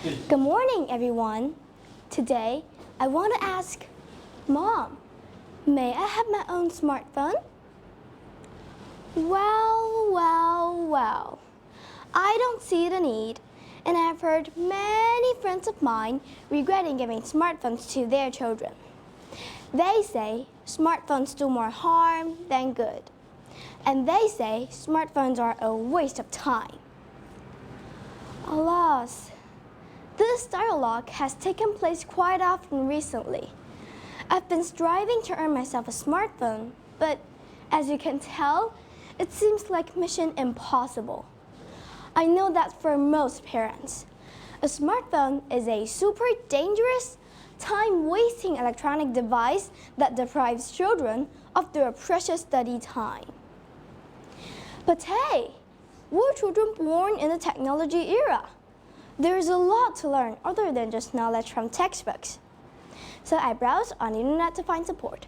Good morning, everyone. Today, I want to ask, Mom, may I have my own smartphone? Well. I don't see the need, and I've heard many friends of mine regretting giving smartphones to their children. They say smartphones do more harm than good, and they say smartphones are a waste of time. Alas, this dialogue has taken place quite often recently. I've been striving to earn myself a smartphone, but as you can tell, it seems like mission impossible. I know that for most parents, a smartphone is a super dangerous, time-wasting electronic device that deprives children of their precious study time. But hey, we're children born in the technology era. There's a lot to learn other than just knowledge from textbooks. So I browsed on the internet to find support.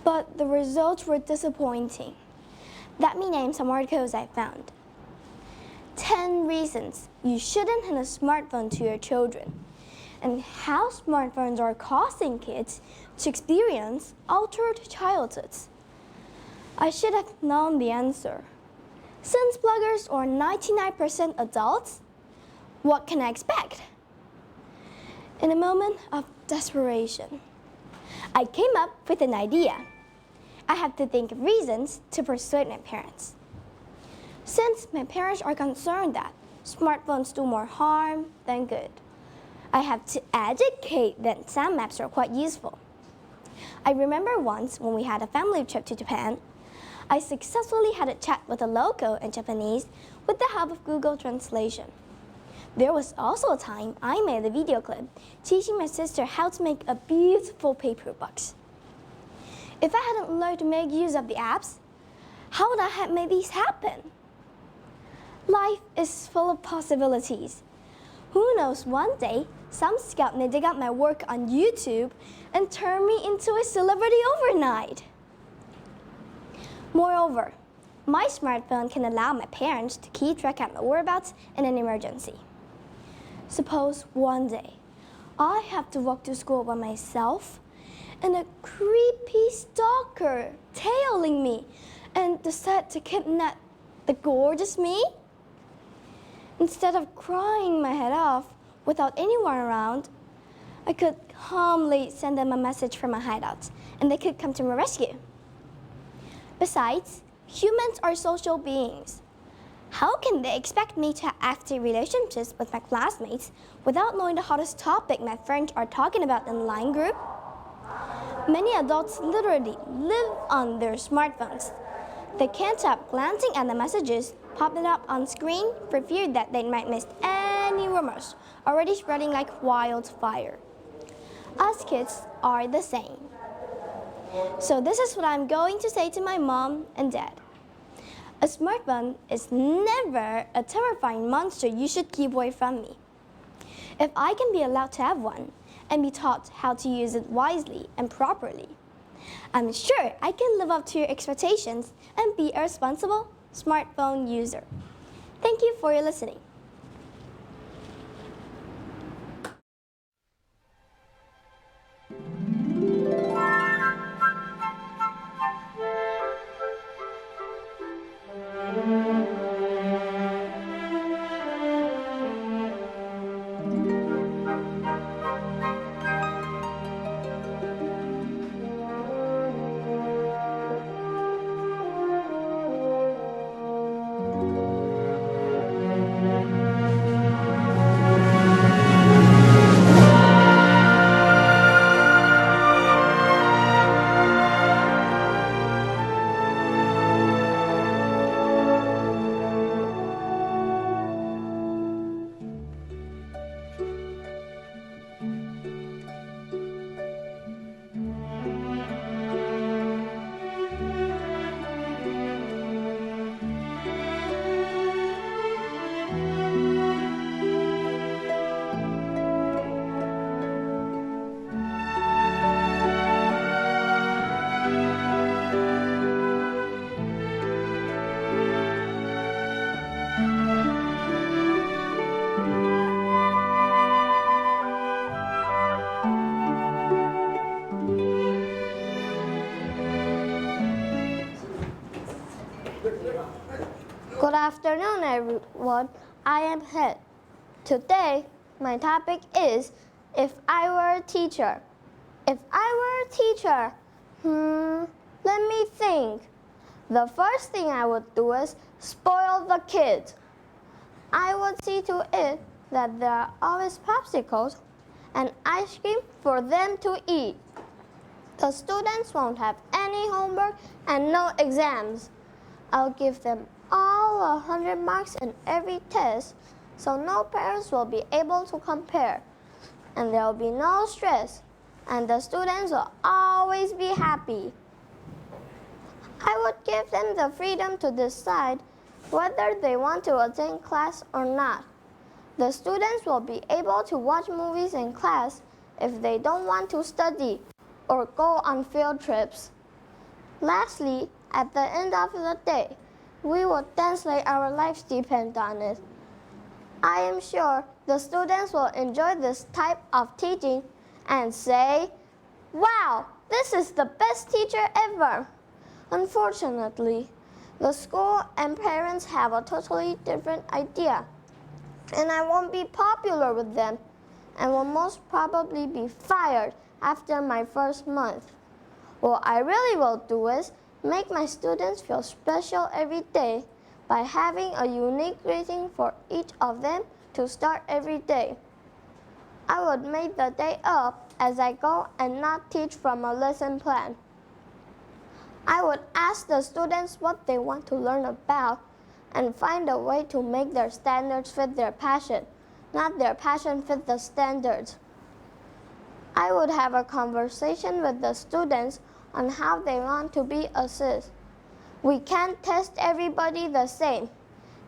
But the results were disappointing. Let me name some articles I found. 10 reasons you shouldn't hand a smartphone to your children, and how smartphones are causing kids to experience altered childhoods. I should have known the answer. Since bloggers are 99% adults, what can I expect? In a moment of desperation, I came up with an idea. I have to think of reasons to persuade my parents. Since my parents are concerned that smartphones do more harm than good, I have to educate that some apps are quite useful. I remember once when we had a family trip to Japan, I successfully had a chat with a local in Japanese with the help of Google Translation. There was also a time I made a video clip teaching my sister how to make a beautiful paper box. If I hadn't learned to make use of the apps, how would I have made these happen? Life is full of possibilities. Who knows, one day, some scout may dig out my work on YouTube and turn me into a celebrity overnight. Moreover, my smartphone can allow my parents to keep track of my whereabouts in an emergency. Suppose one day, I have to walk to school by myself and a creepy stalker tailing me and decide to kidnap the gorgeous me? Instead of crying my head off without anyone around, I could calmly send them a message from my hideout and they could come to my rescue. Besides, humans are social beings. How can they expect me to have active relationships with my classmates without knowing the hottest topic my friends are talking about in the line group? Many adults literally live on their smartphones. They can't stop glancing at the messages popping up on screen for fear that they might miss any rumors already spreading like wildfire. Us kids are the same. So this is what I'm going to say to my mom and dad. A smartphone is never a terrifying monster you should keep away from me. If I can be allowed to have one and be taught how to use it wisely and properly, I'm sure I can live up to your expectations and be a responsible smartphone user. Thank you for your listening. Good afternoon, everyone. I am Het. Today, my topic is if I were a teacher. If I were a teacher, let me think. The first thing I would do is spoil the kids. I would see to it that there are always popsicles and ice cream for them to eat. The students won't have any homework and no exams. I'll give them all 100 marks in every test, so no parents will be able to compare. And there will be no stress, and the students will always be happy. I would give them the freedom to decide whether they want to attend class or not. The students will be able to watch movies in class if they don't want to study or go on field trips. Lastly, at the end of the day, we will dance like our lives depend on it. I am sure the students will enjoy this type of teaching and say, "Wow, this is the best teacher ever." Unfortunately, the school and parents have a totally different idea, and I won't be popular with them and will most probably be fired after my first month. What I really will do is make my students feel special every day by having a unique greeting for each of them to start every day. I would make the day up as I go and not teach from a lesson plan. I would ask the students what they want to learn about and find a way to make their standards fit their passion, not their passion fit the standards. I would have a conversation with the students on how they want to be assessed. We can't test everybody the same.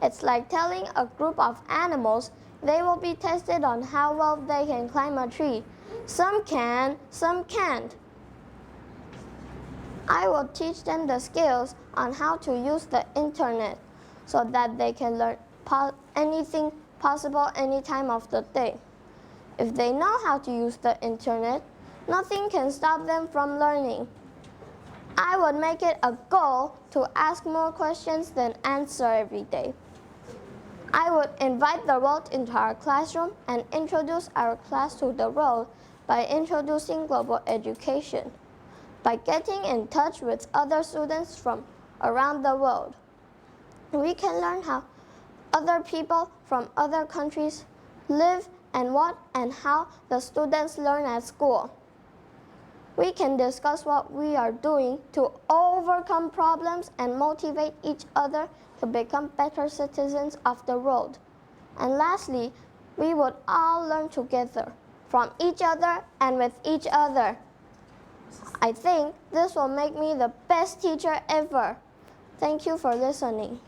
It's like telling a group of animals they will be tested on how well they can climb a tree. Some can, some can't. I will teach them the skills on how to use the internet so that they can learn anything possible any time of the day. If they know how to use the internet, nothing can stop them from learning. I would make it a goal to ask more questions than answer every day. I would invite the world into our classroom and introduce our class to the world by introducing global education, by getting in touch with other students from around the world. We can learn how other people from other countries live and what and how the students learn at school. We can discuss what we are doing to overcome problems and motivate each other to become better citizens of the world. And lastly, we would all learn together, from each other and with each other. I think this will make me the best teacher ever. Thank you for listening.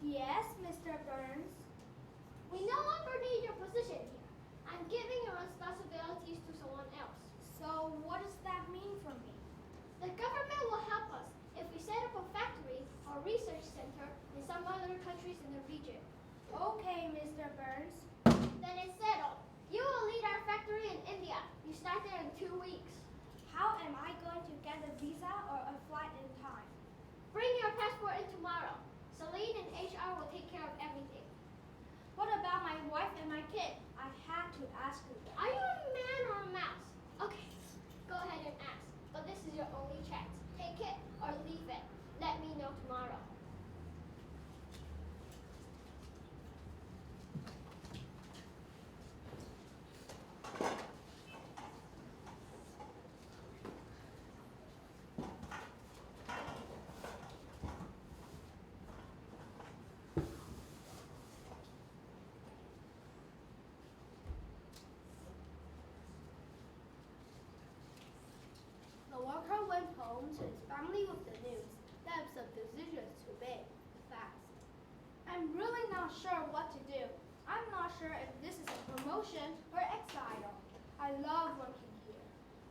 Yes, Mr. Burns. We no longer need your position here. I'm giving your responsibilities to someone else. So what does that mean for me? The government will help us if we set up a factory or research center in some other countries in the region. Okay, Mr. Burns. Then it's settled. You will lead our factory in India. You start there in 2 weeks. How am I going to get a visa or a flight in time? Bring your passport in tomorrow. Celine and HR will take care of everything. What about my wife and my kid? I had to ask them. Are you a man or a mouse? Okay, go ahead and ask. But this is your only chance. Take it or leave it. Let me know tomorrow. The worker went home to his family with the news that he had some decisions to make fast. I'm really not sure what to do. I'm not sure if this is a promotion or exile. I love working here.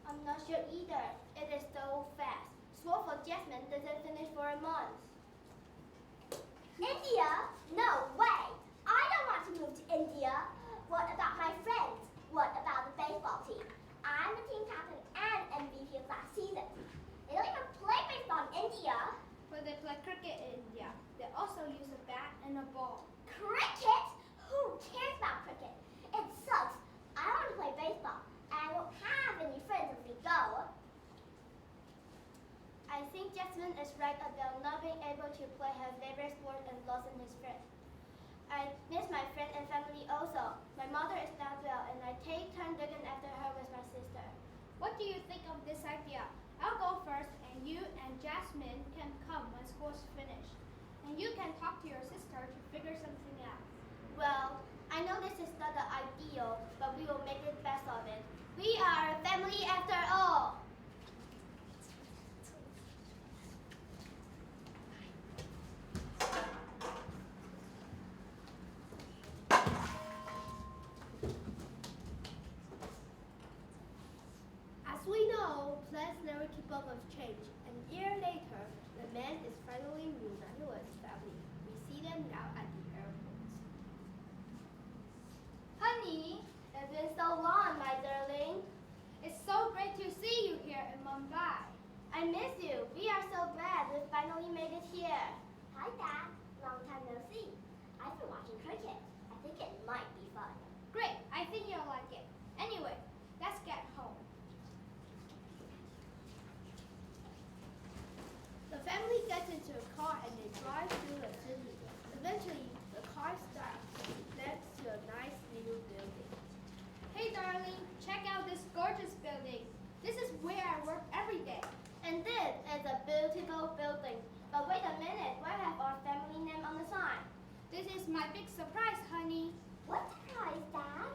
I'm not sure either. It is so fast. School for Jasmine doesn't finish for a month. India? No way! I don't want to move to India. What about my friends? What about the baseball team? I'm the team captain and MVP of last season. They don't even play baseball in India. But they play cricket in India. They also use a bat and a ball. Cricket? Who cares about cricket? It sucks. I want to play baseball, and I won't have any friends if we go. I think Jasmine is right about not being able to play her favorite sport and losing his friend. I miss my friend and family also. My mother is not well, and I take turn looking after her with my sister. What do you think of this idea? I'll go first, and you and Jasmine can come when school's finished. And you can talk to your sister to figure something out. Well, I know this is not the ideal, but we will make the best of it. We are a family after all. As we know, plans never keep up with change. A year later, the man is finally reunited with his family. We see them now at the airport. Honey, it's been so long, my darling. It's so great to see you here in Mumbai. I miss you. We are so glad we finally made it here. Hi, Dad. Long time no see. I've been watching cricket. I think it might be fun. Great, I think you'll like it. Anyway, let's get home. The family gets into a car and they drive through the city. Eventually, the car stops next to a nice new building. Hey darling, check out this gorgeous building. This is where I work every day. And this is a beautiful building. But wait a minute, why have our family name on the sign? This is my big surprise, honey. What surprise, Dad?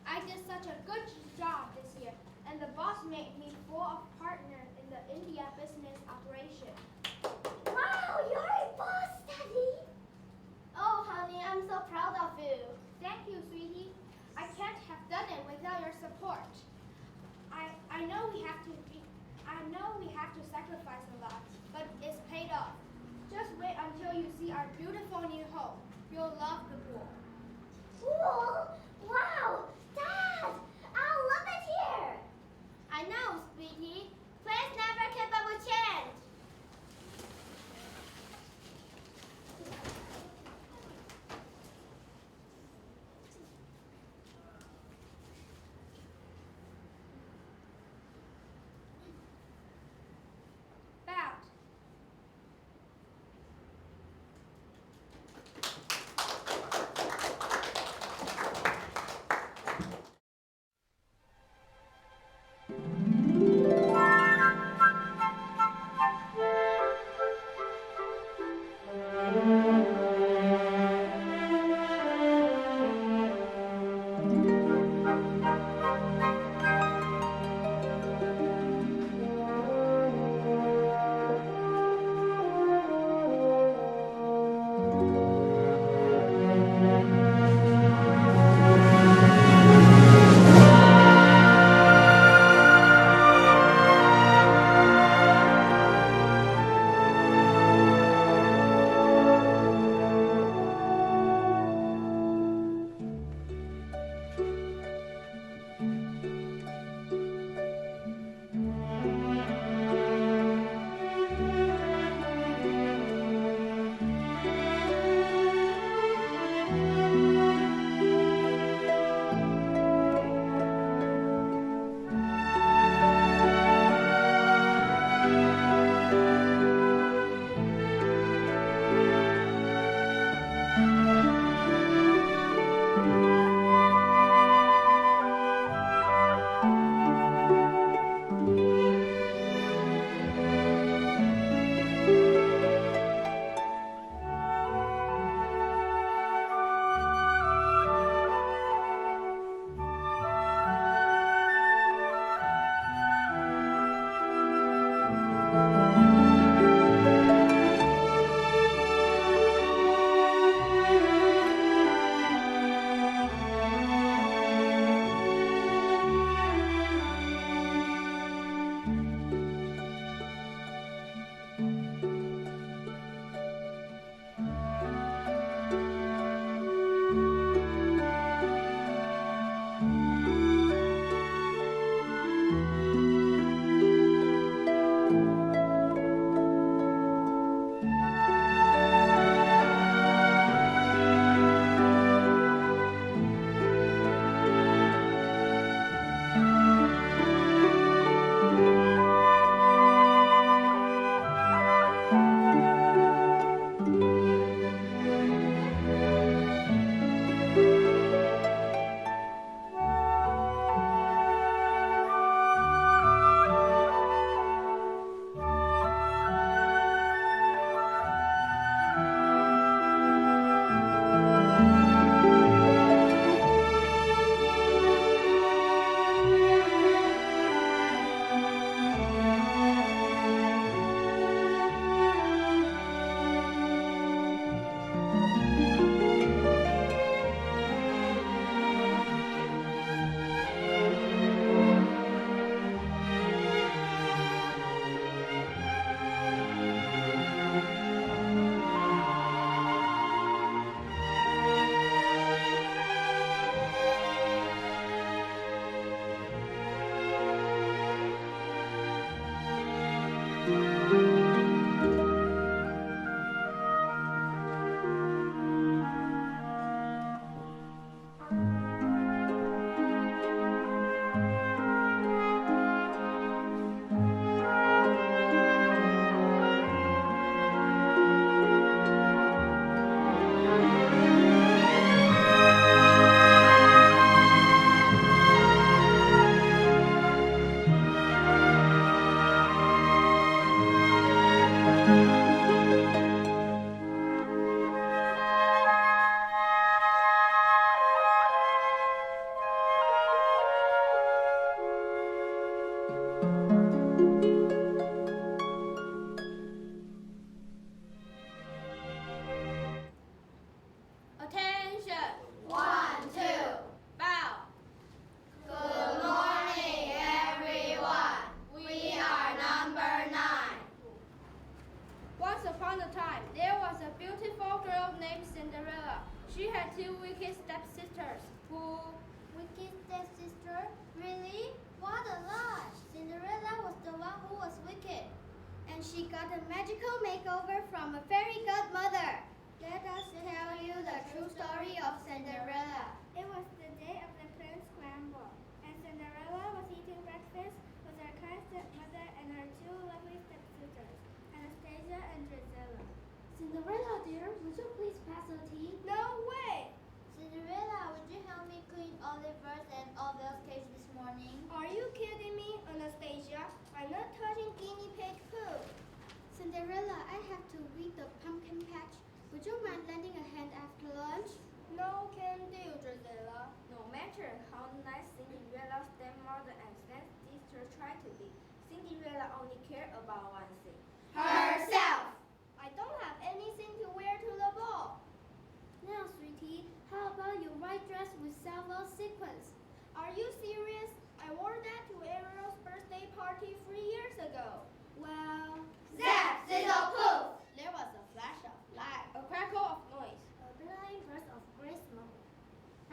I did such a good job this year, and the boss made me full partner in the India business operation. Wow, you're a boss, Daddy! Oh, honey, I'm so proud of you. Thank you, sweetie. I can't have done it without your support. I know we have to sacrifice a lot, but it's paid off. Just wait until you see our beautiful new home. You'll love the pool. Cool! Wow! Dad! I love it here! I know, sweetie. Plans never keep up with change. Bound. She had two wicked stepsisters who... Wicked stepsister? Really? What a lie! Cinderella was the one who was wicked. And she got a magical makeover from a fairy godmother. Let us tell you the true story of Cinderella. It was the day of the planned scramble, and Cinderella was eating breakfast with her kind stepmother and her two lovely stepsisters, Anastasia and Drizella. Cinderella, dear, would you please pass the tea? No way! Cinderella, would you help me clean Oliver's and Orville's cage this morning? Are you kidding me, Anastasia? I'm not touching guinea pig poo. Cinderella, I have to weed the pumpkin patch. Would you mind lending a hand after lunch? No can do, Drizella. No matter how nice Cinderella's stepmother and stepsister tried to be, Cinderella only cared about one thing. Herself! I don't have anything to wear to the ball. Now, sweetie, how about your white dress with silver sequins? Are you serious? I wore that to Ariel's birthday party 3 years ago. Well, Zap, sizzle, poof! There was a flash of light, a crackle of noise. a blind burst of gray smoke.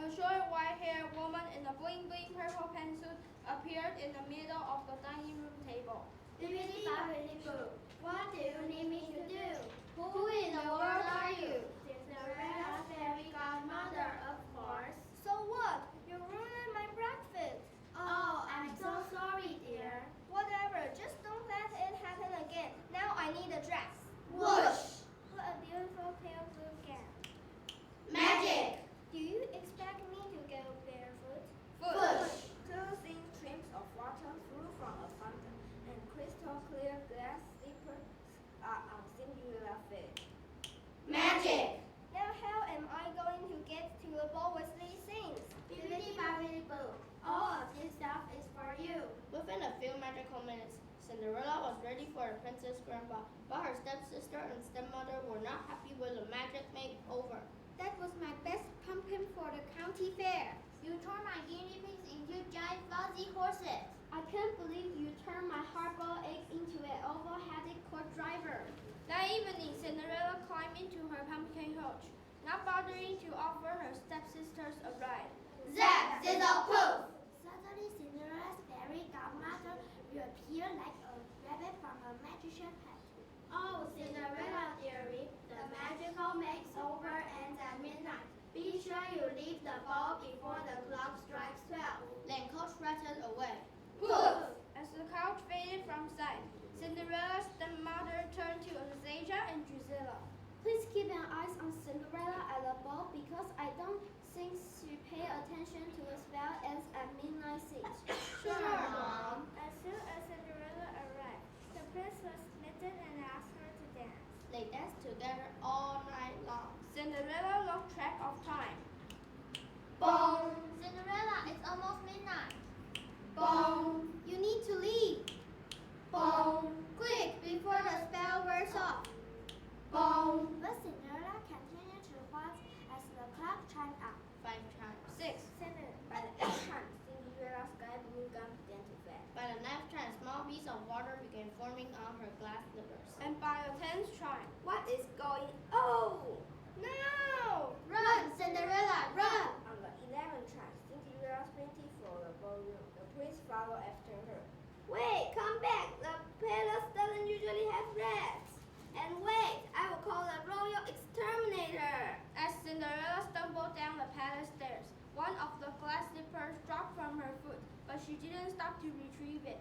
A short white-haired woman in a bling-bling purple pantsuit appeared in the middle of the dining room table. Bibbidi-bobbidi-boo. What do you need me to do? Who in the world are you? Cinderella's fairy godmother, of course. So what? You ruined my breakfast. Oh, I'm so sorry, dear. Whatever, just don't let it happen again. Now I need a dress. Whoosh! What a beautiful pale blue gown. Magic! Do you expect me to go barefoot? Push! Two thin streams of water flew from a fountain, and crystal clear glass slippers are on Cinderella's feet. Magic! Now how am I going to get to the ball with these things? Bibbidi-bobbidi-boo. All of this stuff is for you. Within a few magical minutes, Cinderella was ready for a princess grandpa, but her stepsister and stepmother were not happy with the magic makeover. That was my best pumpkin for the county fair. You turned my guinea pigs into giant fuzzy horses. I can't believe you turned my hard-boiled egg into an oval-headed court driver. That evening, Cinderella climbed into her pumpkin coach, not bothering to offer her stepsisters a ride. Zap, sizzle, poof! Suddenly Suddenly, Cinderella's fairy godmother will appear like a rabbit from a magician's hat. Oh, Cinderella dearie, the magical makeover ends at midnight. Be sure you leave the ball before the clock strikes 12. Then Coach rattled away. Poof! As the couch faded from sight, Cinderella's stepmother turned to Anastasia and Drusilla. Please keep an eye on Cinderella at the ball because I don't think she paid attention to the spell ends at midnight 6. Sure, Mom. As soon as Cinderella arrived, the prince was smitten and asked her to dance. They danced together all night long. Cinderella lost track of time. Boom! Cinderella, it's almost midnight. Boom! You need to leave. Boom! Quick, before the spell wears off. Boom! But Cinderella continued to watch as the clock chimed out. 5 times. 6. 7. By the 8th time, Cinderella's sky blue gown began to fade. By the 9th time, small beads of water began forming on her glass slippers. And by the 10th chime, what is going on? No! Run, Cinderella, run! On the 11th time, Cinderella sprinted for the ballroom. The prince followed after her. Wait, come back. The palace doesn't usually have rats. And wait, I will call the royal exterminator. As Cinderella stumbled down the palace stairs, one of the glass slippers dropped from her foot, but she didn't stop to retrieve it.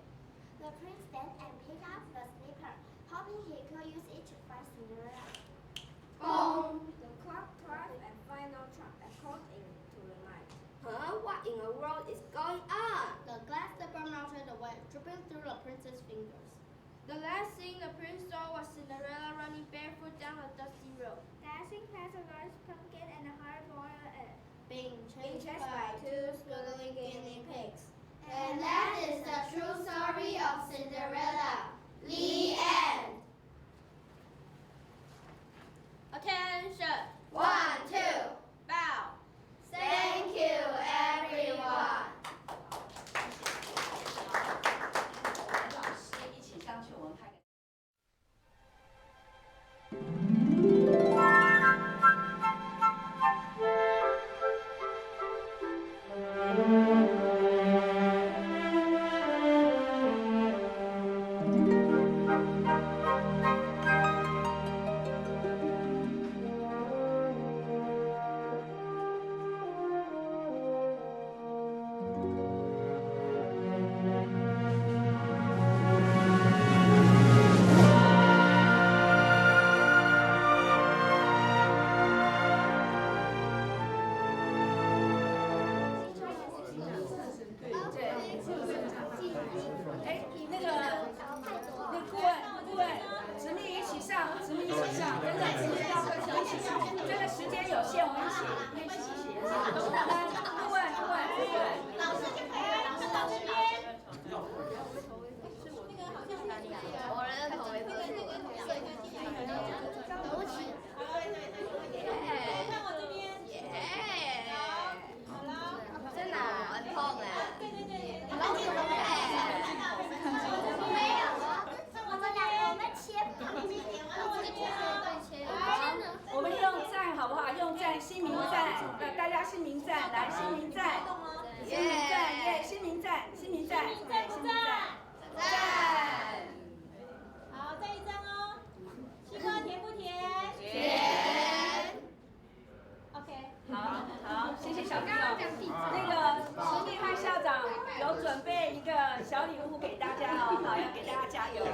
The prince bent and picked up the slipper, hoping he could use it to find Cinderella. Boom! The clock struck and final chime echoed into the night. Huh? What in the world is going on? The glass slipper melted away, dripping through the prince's fingers. The last thing the prince saw was Cinderella running barefoot down the dusty road. Dashing past a large pumpkin and a hard-boiled egg. Being Being chased chased by by 2 squiggling guinea pigs. And that is the true story of Cinderella. The end. Attention! 1, 2. Bow! Thank you, everyone. 老师一起上去，我们拍个。哎，那顾问，直立一起上，真的直立要一起上，这个时间有限，我们一起写。顾问，老师就可以了，老师到这边。我人的头没合适。走起。看我这边。耶！好了，在哪？很痛哎。老师都没有了，我们两个我们切旁边，我们用站好不好？用站，新民站，大家新民站，来新民站，耶，新民站，站。好，再一张哦。西瓜甜不甜？甜。 OK。好，谢谢小朋友。那个实力派校长有准备一个小礼物给大家哦，好，要给大家加油。